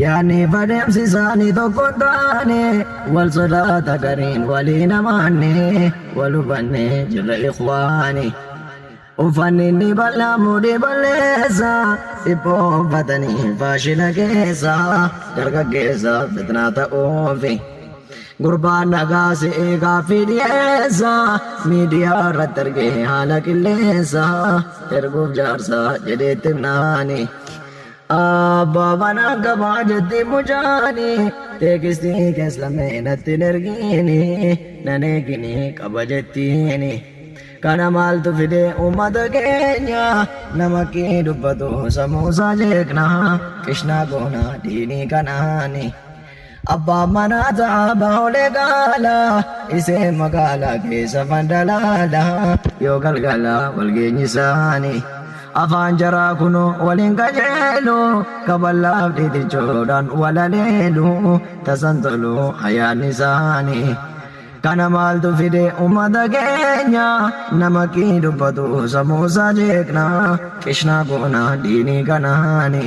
yaani fadheemsisaanii tokko taane wal sodaata gariin walii namaanne wal hubanne jirra ikhwaani. Uffanni inni bal'aa mudhii balleessa dhiphoo uffatanii faashina keessa dargaggeessa fitnaa ta'uufi. Gurbaan nagaa si'ee gaaffii dhiyeessa miidiyaa irratti argee haala qilleensa erguuf jaarsa jedheetti himnaani. Abbaa manaa gabaa jetti mucaani teekistii keessamee natti hin ergiini nan eegini qaba jettiini. Kana maaltu fide uummata keenya nama kee dubbatu samuusaa jeekna qishnaa goona diinii kanaani. Abbaan manaa ta'a baholee gaala isee magaalaa keessa fandalaala yoo galgala walgeenyi isaanii. Afaan jaraa kunoo waliin qajeelu kaballaaf dhiitichoodhaan walaleelu tasan tolu hayaanni isaanii. Kana maaltu fide uummata keenya nama kee dubbatu samuusaa jeekna qishnaa goona diinii kanaani.